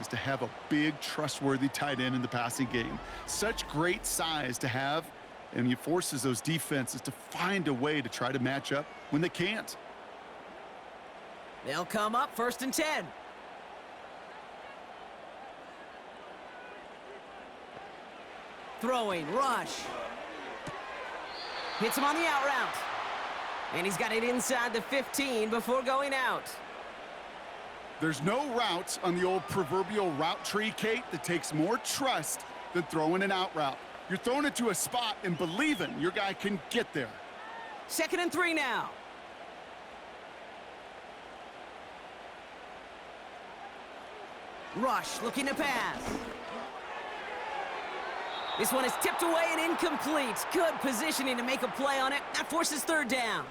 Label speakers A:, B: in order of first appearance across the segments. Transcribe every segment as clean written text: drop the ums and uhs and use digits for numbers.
A: is to have a big, trustworthy tight end in the passing game. Such great size to have, and he forces those defenses to find a way to try to match up when they can't.
B: They'll come up 1st and 10. Throwing, rush. Hits him on the out route. And he's got it inside the 15 before going out.
A: There's no routes on the old proverbial route tree, Kate, that takes more trust than throwing an out route. You're throwing it to a spot and believing your guy can get there.
B: 2nd and 3 now. Rush looking to pass. This one is tipped away and incomplete. Good positioning to make a play on it. That forces 3rd down.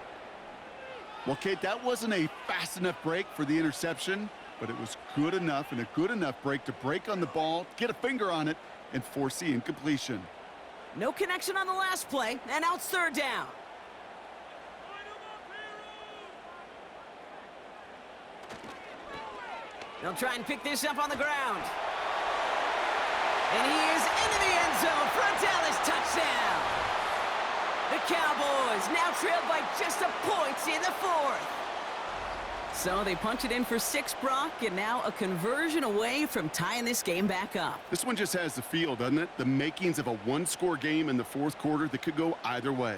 A: Well, Kate, that wasn't a fast enough break for the interception, but it was good enough and a good enough break to break on the ball, get a finger on it, and force the incompletion.
B: No connection on the last play, and now it's 3rd down. They'll try and pick this up on the ground. And he is into the end zone for a Dallas touchdown. The Cowboys now trailed by just a point in the 4th. So they punch it in for 6, Brock, and now a conversion away from tying this game back up.
A: This one just has the feel, doesn't it? The makings of a one-score game in the 4th quarter that could go either way.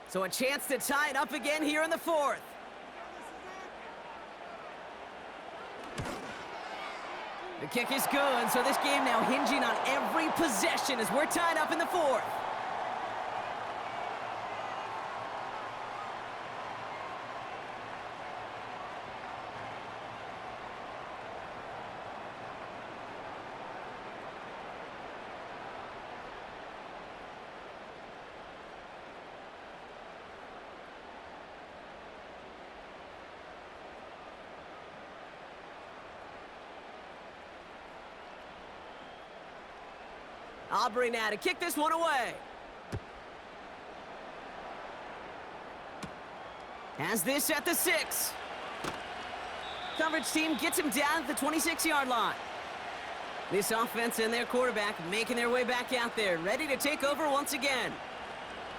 B: So a chance to tie it up again here in the 4th. The kick is good, so this game now hinging on every possession as we're tied up in the 4th. Aubrey now to kick this one away. Has this at the 6. Coverage team gets him down at the 26-yard line. This offense and their quarterback making their way back out there, ready to take over once again.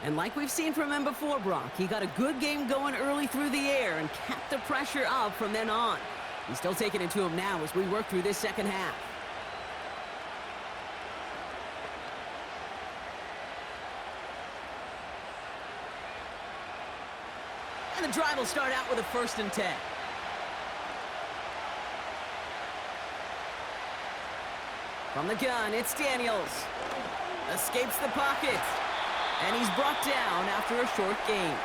B: And like we've seen from him before, Brock, he got a good game going early through the air and kept the pressure up from then on. He's still taking it to him now as we work through this second half. And the drive will start out with a 1st and 10. From the gun, it's Daniels. Escapes the pocket. And he's brought down after a short gain.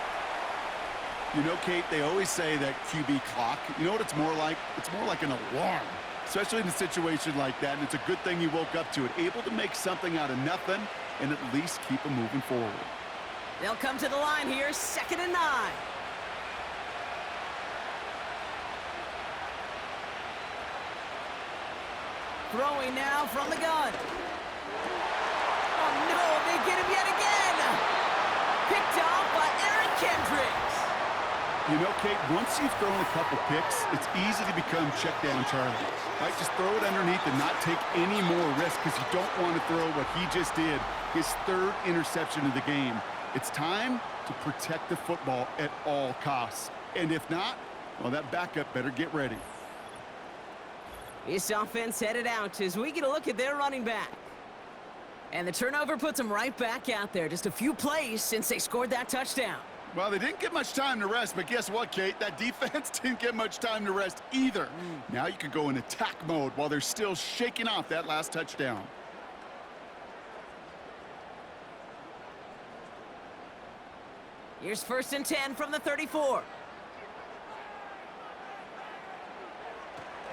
A: You know, Kate, they always say that QB clock, you know what it's more like? It's more like an alarm, especially in a situation like that. And it's a good thing he woke up to it, able to make something out of nothing and at least keep him moving forward.
B: They'll come to the line here, 2nd and 9. Throwing now from the gun. Oh no, they get him yet again. Picked off by Eric Kendricks.
A: You know, Kate, once you've thrown a couple picks, it's easy to become check down Charlie. Right? Just throw it underneath and not take any more risk because you don't want to throw what he just did, his 3rd interception of the game. It's time to protect the football at all costs. And if not, well, that backup better get ready.
B: This offense headed out as we get a look at their running back. And the turnover puts them right back out there. Just a few plays since they scored that touchdown.
A: Well, they didn't get much time to rest, but guess what, Kate? That defense didn't get much time to rest either. Now you can go in attack mode while they're still shaking off that last touchdown.
B: Here's 1st and 10 from the 34.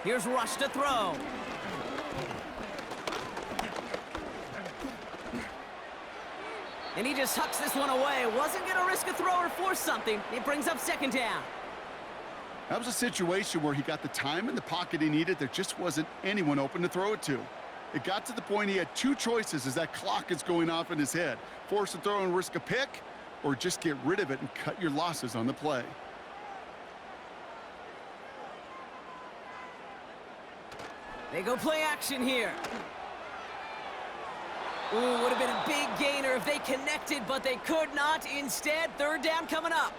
B: Here's Rush to throw. And he just hucks this one away. Wasn't going to risk a throw or force something. It brings up 2nd down.
A: That was a situation where he got the time in the pocket he needed. There just wasn't anyone open to throw it to. It got to the point he had two choices as that clock is going off in his head. Force a throw and risk a pick, or just get rid of it and cut your losses on the play.
B: They go play action here. Ooh, would have been a big gainer if they connected, but they could not. Instead, third down coming up.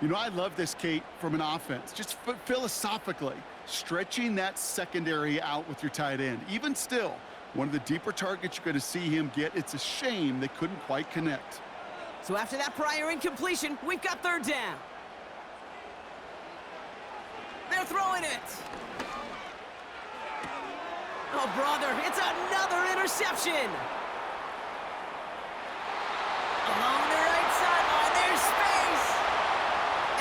A: You know, I love this, Kate, from an offense. Just philosophically, stretching that secondary out with your tight end. Even still, one of the deeper targets you're going to see him get. It's a shame they couldn't quite connect.
B: So after that prior incompletion, we've got third down. They're throwing it. Oh, brother, it's another interception. Along the right sideline, there's space.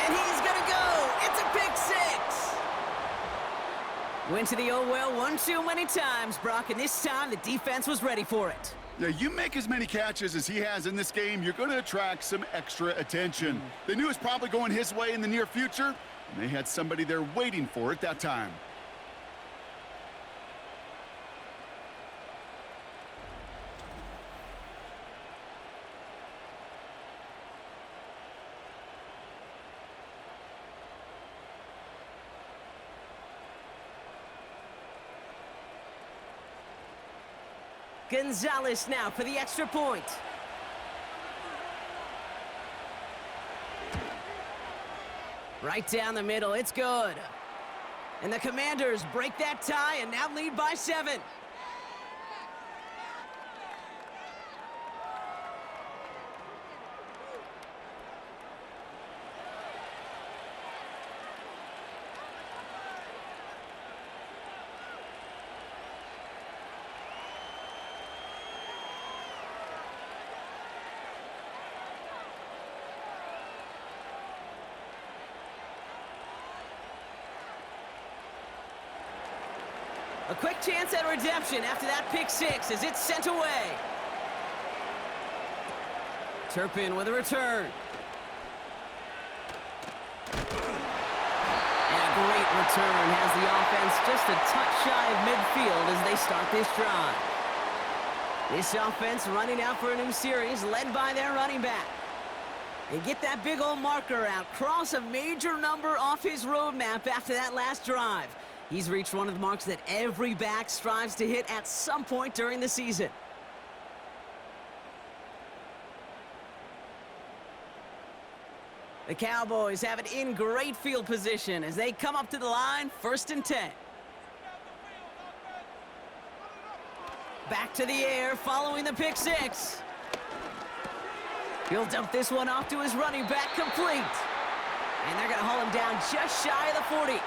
B: And he's going to go. It's a pick six. Went to the oh well one too many times, Brock, and this time the defense was ready for it.
A: Yeah, you make as many catches as he has in this game, you're going to attract some extra attention. They knew it was probably going his way in the near future, and they had somebody there waiting for it that time.
B: Gonzalez now for the extra point. Right down the middle, it's good. And the Commanders break that tie and now lead by 7. A quick chance at redemption after that pick six as it's sent away. Turpin with a return. And a great return has the offense just a touch shy of midfield as they start this drive. This offense running out for a new series led by their running back. They get that big old marker out, cross a major number off his roadmap after that last drive. He's reached one of the marks that every back strives to hit at some point during the season. The Cowboys have it in great field position as they come up to the line, 1st and 10. Back to the air following the pick six. He'll dump this one off to his running back, complete. And they're going to haul him down just shy of the 40.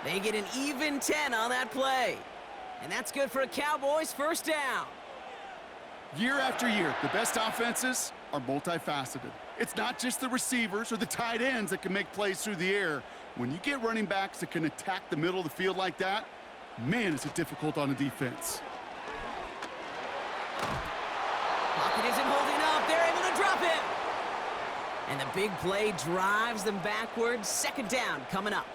B: They get an even 10 on that play. And that's good for a Cowboys first down.
A: Year after year, the best offenses are multifaceted. It's not just the receivers or the tight ends that can make plays through the air. When you get running backs that can attack the middle of the field like that, man, is it difficult on a defense.
B: Pocket isn't holding up. They're able to drop it. And the big play drives them backwards. 2nd down coming up.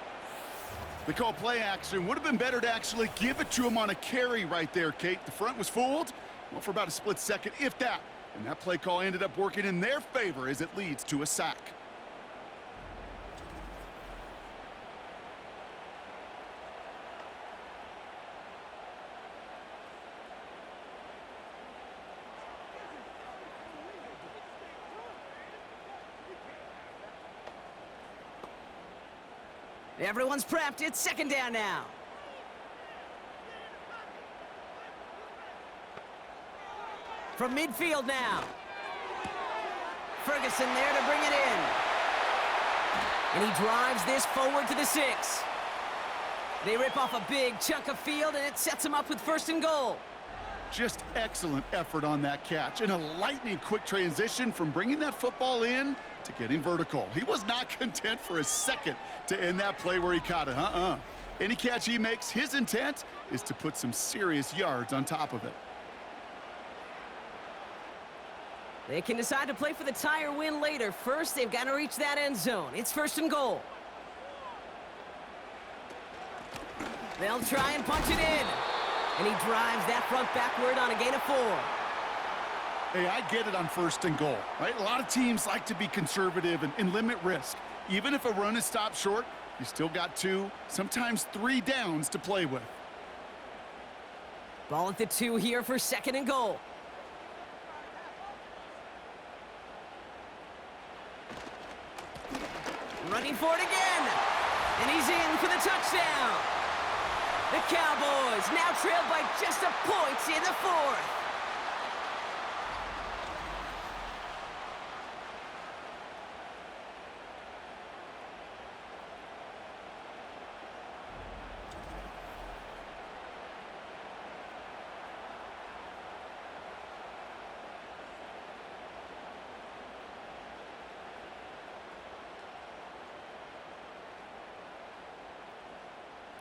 A: They call play action. Would have been better to actually give it to him on a carry right there, Kate. The front was fooled, well, for about a split second, if that. And that play call ended up working in their favor as it leads to a sack.
B: Everyone's prepped. It's 2nd down now. From midfield now. Ferguson there to bring it in. And he drives this forward to the 6. They rip off a big chunk of field, and it sets him up with 1st and goal.
A: Just excellent effort on that catch. And a lightning quick transition from bringing that football in to getting vertical. He was not content for a second to end that play where he caught it. Any catch he makes, his intent is to put some serious yards on top of it.
B: They can decide to play for the tie or win later. First, they've got to reach that end zone. It's 1st and goal. They'll try and punch it in. And he drives that front backward on a gain of 4.
A: Hey, I get it on 1st and goal, right? A lot of teams like to be conservative and limit risk. Even if a run is stopped short, you still got 2, sometimes 3 downs to play with.
B: Ball at the 2 here for 2nd and goal. Running for it again. And he's in for the touchdown. The Cowboys now trail by just a point in the 4th.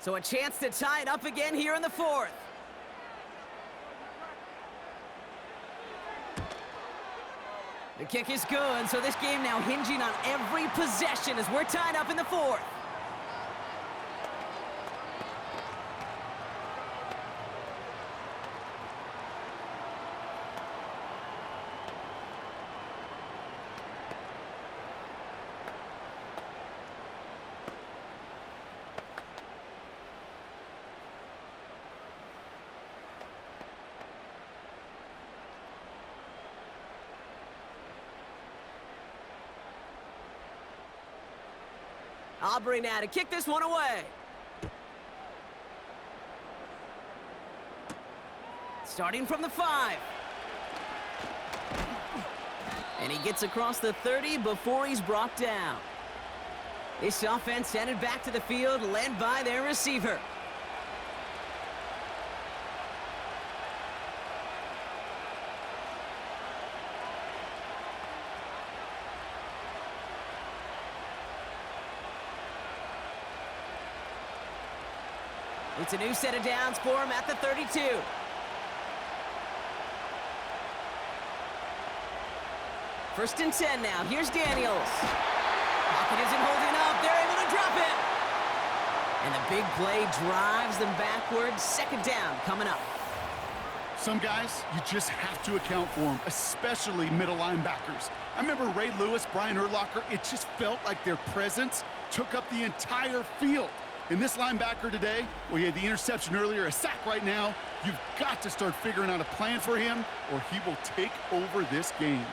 B: So a chance to tie it up again here in the 4th. The kick is good, so this game now hinging on every possession as we're tied up in the 4th. Aubrey now to kick this one away. Starting from the 5. And he gets across the 30 before he's brought down. This offense headed back to the field, led by their receiver. It's a new set of downs for him at the 32. First and 10 now. Here's Daniels. Pocket isn't holding up. They're able to drop it. And the big play drives them backwards. 2nd down coming up.
A: Some guys, you just have to account for them, especially middle linebackers. I remember Ray Lewis, Brian Urlacher, it just felt like their presence took up the entire field. And this linebacker today, well, he had the interception earlier, a sack right now. You've got to start figuring out a plan for him, or he will take over this game.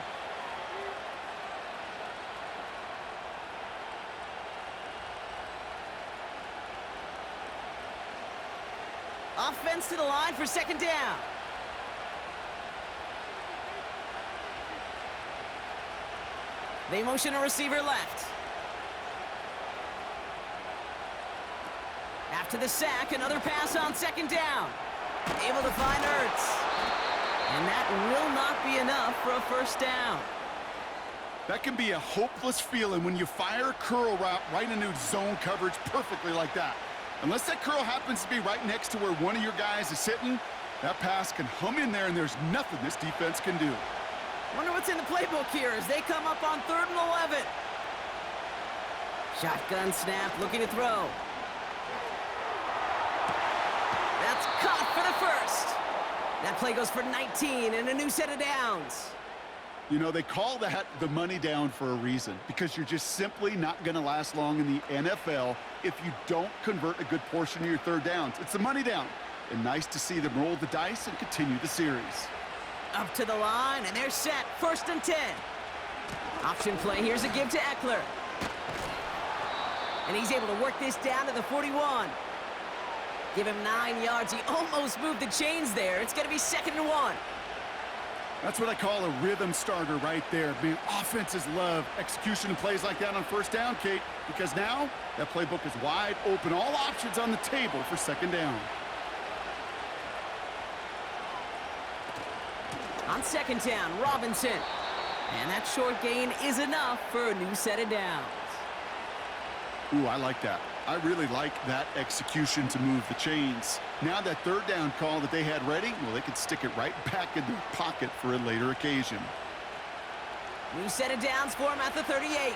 B: Offense to the line for 2nd down. They motion a receiver left. After the sack, another pass on 2nd down. Able to find Ertz. And that will not be enough for a 1st down.
A: That can be a hopeless feeling when you fire a curl route right into zone coverage perfectly like that. Unless that curl happens to be right next to where one of your guys is sitting, that pass can hum in there and there's nothing this defense can do.
B: Wonder what's in the playbook here as they come up on 3rd and 11. Shotgun snap, looking to throw. That's caught for the 1st. That play goes for 19 and a new set of downs.
A: You know, they call that the money down for a reason, because you're just simply not going to last long in the NFL if you don't convert a good portion of your 3rd downs. It's the money down. And nice to see them roll the dice and continue the series.
B: Up to the line, and they're set. 1st and 10. Option play. Here's a give to Eckler. And he's able to work this down to the 41. Give him 9 yards. He almost moved the chains there. It's going to be 2nd and 1.
A: That's what I call a rhythm starter right there. Man, offenses love execution and plays like that on 1st down, Kate, because now that playbook is wide open. All options on the table for 2nd down.
B: On 2nd down, Robinson. And that short gain is enough for a new set of downs.
A: Ooh, I like that. I really like that execution to move the chains. Now that 3rd down call that they had ready, well, they could stick it right back in their pocket for a later occasion.
B: New set of downs for him at the 38.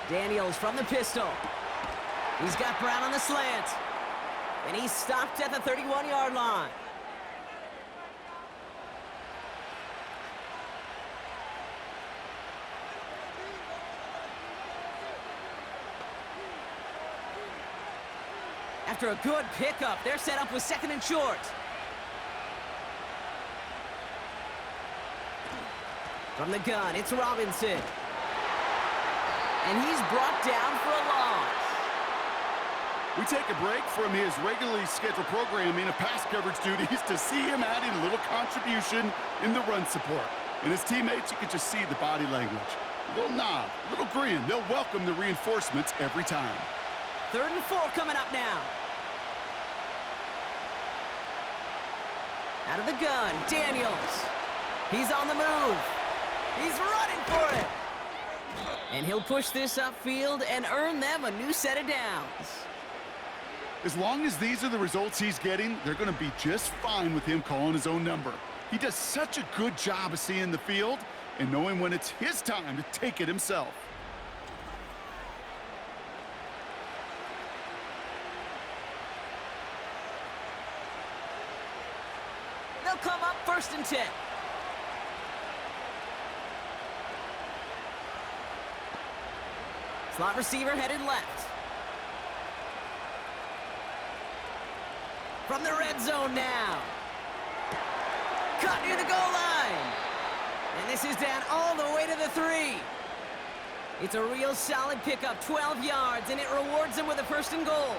B: Daniels from the pistol. He's got Brown on the slant. And he's stopped at the 31-yard line. After a good pickup, they're set up with 2nd and short. From the gun, it's Robinson. And he's brought down for a loss.
A: We take a break from his regularly scheduled programming of pass coverage duties to see him adding a little contribution in the run support. And his teammates, you can just see the body language. A little nod, a little grin. They'll welcome the reinforcements every time.
B: 3rd and 4 coming up now. Out of the gun, Daniels. He's on the move. He's running for it. And he'll push this upfield and earn them a new set of downs.
A: As long as these are the results he's getting, they're going to be just fine with him calling his own number. He does such a good job of seeing the field and knowing when it's his time to take it himself.
B: They'll come up 1st and 10. Slot receiver headed left. From the red zone now. Cut near the goal line. And this is down all the way to the 3. It's a real solid pickup, 12 yards, and it rewards them with a 1st and goal.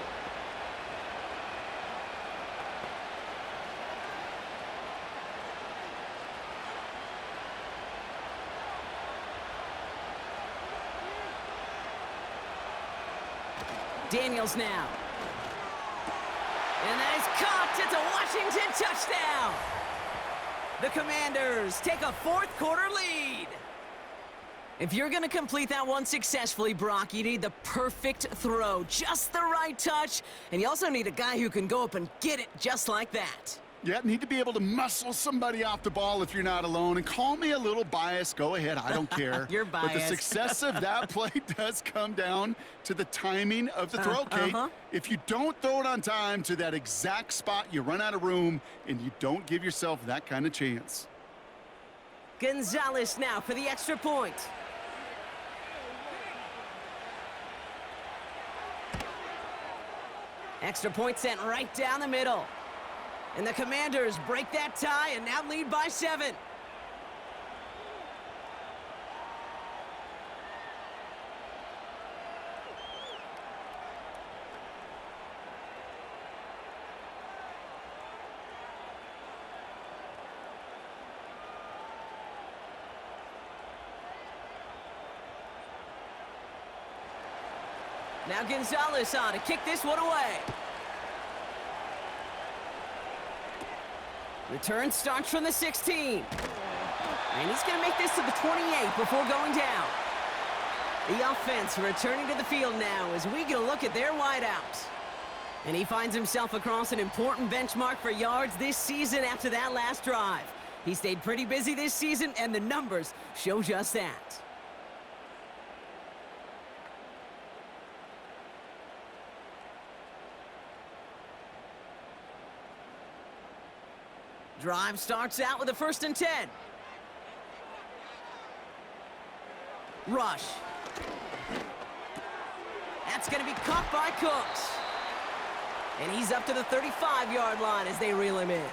B: Daniels now. And that is caught. It's a Washington touchdown. The Commanders take a 4th quarter lead. If you're going to complete that one successfully, Brock, you need the perfect throw, just the right touch, and you also need a guy who can go up and get it just like that.
A: Yeah, need to be able to muscle somebody off the ball if you're not alone. And call me a little biased. Go ahead. I don't care.
B: You're biased.
A: But the success of that play does come down to the timing of the throw, Kate. If you don't throw it on time to that exact spot, you run out of room, and you don't give yourself that kind of chance.
B: Gonzalez now for the extra point. Extra point sent right down the middle. And the Commanders break that tie and now lead by 7. Now Gonzalez on to kick this one away. Return starts from the 16. And he's going to make this to the 28 before going down. The offense returning to the field now as we get a look at their wideouts. And he finds himself across an important benchmark for yards this season after that last drive. He stayed pretty busy this season, and the numbers show just that. Drive starts out with a 1st and 10. Rush. That's going to be caught by Cooks. And he's up to the 35-yard line as they reel him in.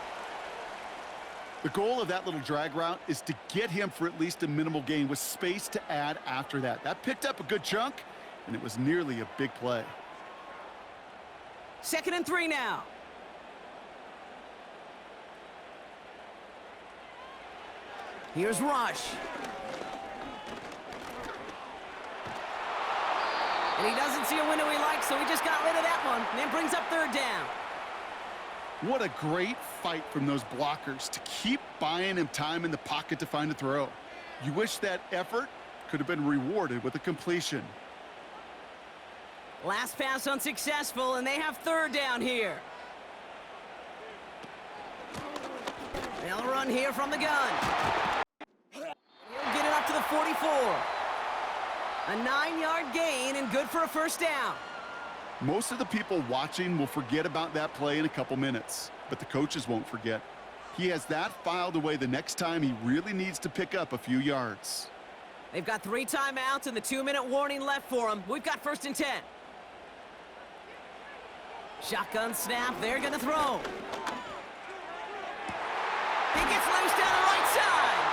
A: The goal of that little drag route is to get him for at least a minimal gain with space to add after that. That picked up a good chunk, and it was nearly a big play.
B: 2nd and 3 now. Here's Rush. And he doesn't see a window he likes, so he just got rid of that one. And then brings up 3rd down.
A: What a great fight from those blockers to keep buying him time in the pocket to find a throw. You wish that effort could have been rewarded with a completion.
B: Last pass unsuccessful, and they have 3rd down here. They'll run here from the gun. He'll get it up to the 44. A 9-yard gain and good for a first down.
A: Most of the people watching will forget about that play in a couple minutes, but the coaches won't forget. He has that filed away the next time he really needs to pick up a few yards.
B: They've got 3 timeouts and the 2-minute warning left for them. We've got 1st and 10. Shotgun snap, they're gonna throw. He gets loose down the right side.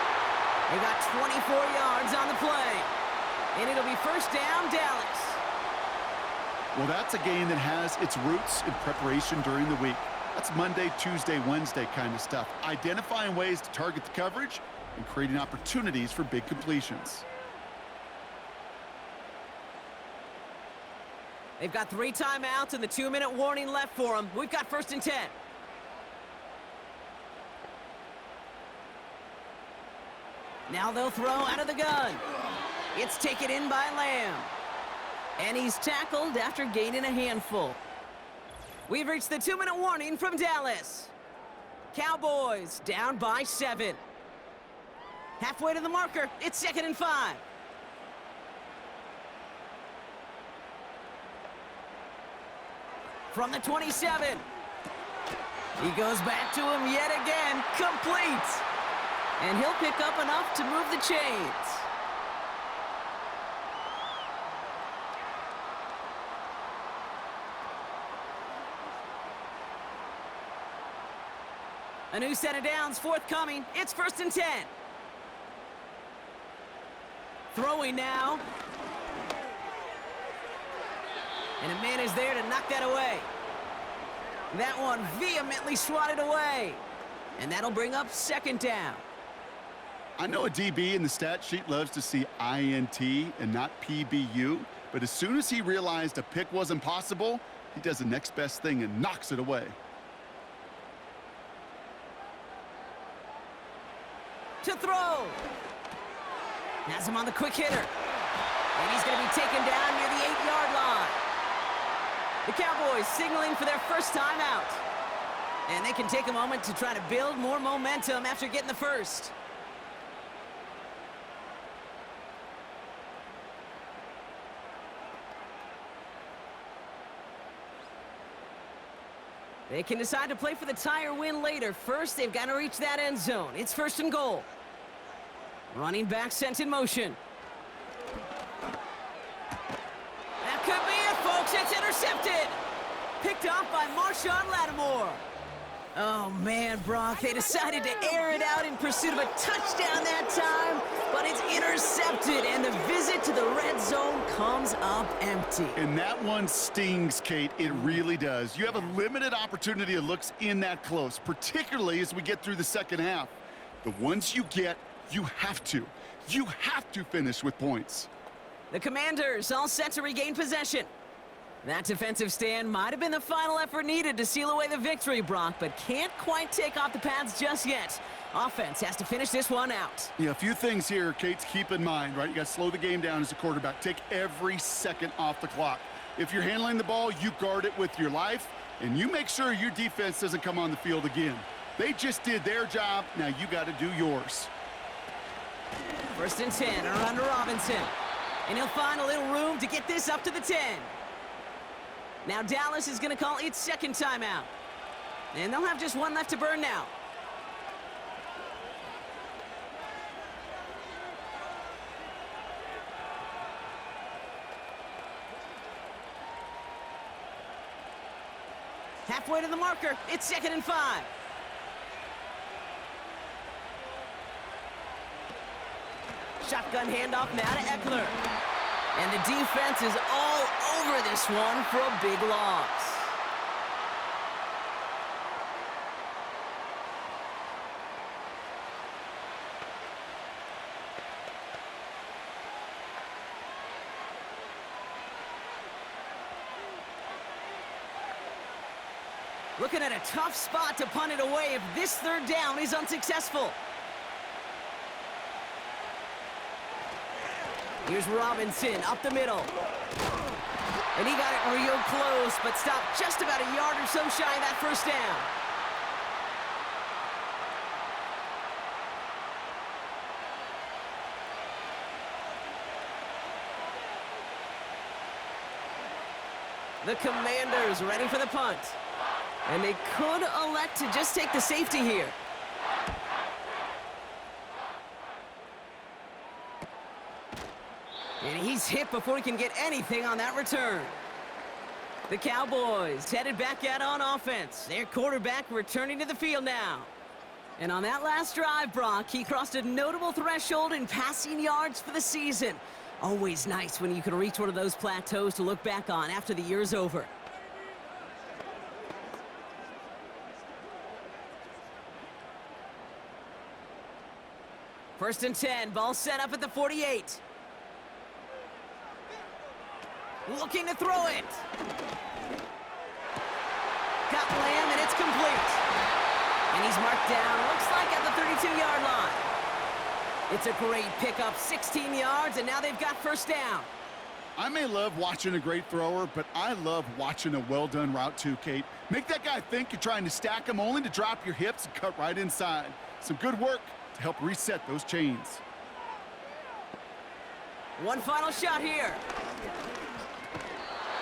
B: They got 24 yards on the play. And it'll be first down, Dallas.
A: Well, that's a game that has its roots in preparation during the week. That's Monday, Tuesday, Wednesday kind of stuff. Identifying ways to target the coverage and creating opportunities for big completions.
B: They've got 3 timeouts and the 2-minute warning left for them. We've got 1st and 10. Now they'll throw out of the gun. It's taken in by Lamb. And he's tackled after gaining a handful. We've reached the 2-minute warning from Dallas. Cowboys down by 7. Halfway to the marker, it's 2nd and 5. From the 27. He goes back to him yet again, complete. And he'll pick up enough to move the chains. A new set of downs forthcoming. It's 1st and 10. Throwing now. And a man is there to knock that away. That one vehemently swatted away. And that'll bring up 2nd down.
A: I know a DB in the stat sheet loves to see INT and not PBU, but as soon as he realized a pick wasn't possible, he does the next best thing and knocks it away.
B: To throw. Has him on the quick hitter. And he's going to be taken down near the 8-yard line. The Cowboys signaling for their first time out. And they can take a moment to try to build more momentum after getting the first. They can decide to play for the tie or win later. First, they've got to reach that end zone. It's 1st and goal. Running back sent in motion. That could be it, folks. It's intercepted. Picked off by Marshawn Lattimore. Oh, man, Brock, they decided to air it out in pursuit of a touchdown that time, but it's intercepted, and the visit to the red zone comes up empty.
A: And that one stings, Kate. It really does. You have a limited opportunity that looks in that close, particularly as we get through the second half. The ones you get, you have to finish with points.
B: The Commanders all set to regain possession. That defensive stand might have been the final effort needed to seal away the victory, Brock, but can't quite take off the pads just yet. Offense has to finish this one out.
A: Yeah, a few things here, Kate, to keep in mind, right? You got to slow the game down as a quarterback. Take every second off the clock. If you're handling the ball, you guard it with your life, and you make sure your defense doesn't come on the field again. They just did their job. Now you got to do yours.
B: 1st and 10 around to Robinson. And he'll find a little room to get this up to the 10. Now Dallas is going to call its 2nd timeout. And they'll have just one left to burn now. Halfway to the marker, it's 2nd and 5. Shotgun handoff now to Eckler. And the defense is all over this one for a big loss. Looking at a tough spot to punt it away if this 3rd down is unsuccessful. Here's Robinson up the middle. And he got it real close, but stopped just about a yard or so shy of that 1st down. The Commanders ready for the punt. And they could elect to just take the safety here. And he's hit before he can get anything on that return. The Cowboys headed back out on offense. Their quarterback returning to the field now. And on that last drive, Brock, he crossed a notable threshold in passing yards for the season. Always nice when you can reach one of those plateaus to look back on after the year's over. First and 10, ball set up at the 48. Looking to throw it. Got Lamb, and it's complete. And he's marked down, looks like at the 32-yard line. It's a great pickup, 16 yards, and now they've got first down.
A: I may love watching a great thrower, but I love watching a well-done route too, Kate. Make that guy think you're trying to stack him only to drop your hips and cut right inside. Some good work to help reset those chains.
B: One final shot here.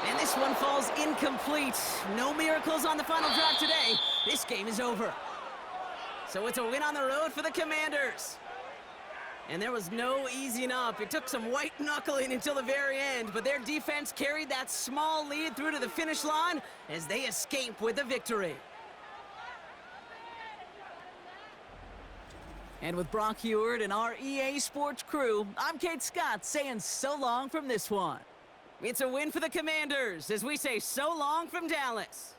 B: And this one falls incomplete. No miracles on the final drive today. This game is over. So it's a win on the road for the Commanders. And there was no easing up. It took some white knuckling until the very end, but their defense carried that small lead through to the finish line as they escape with the victory. And with Brock Heward and our EA Sports crew, I'm Kate Scott saying so long from this one. It's a win for the Commanders as we say so long from Dallas.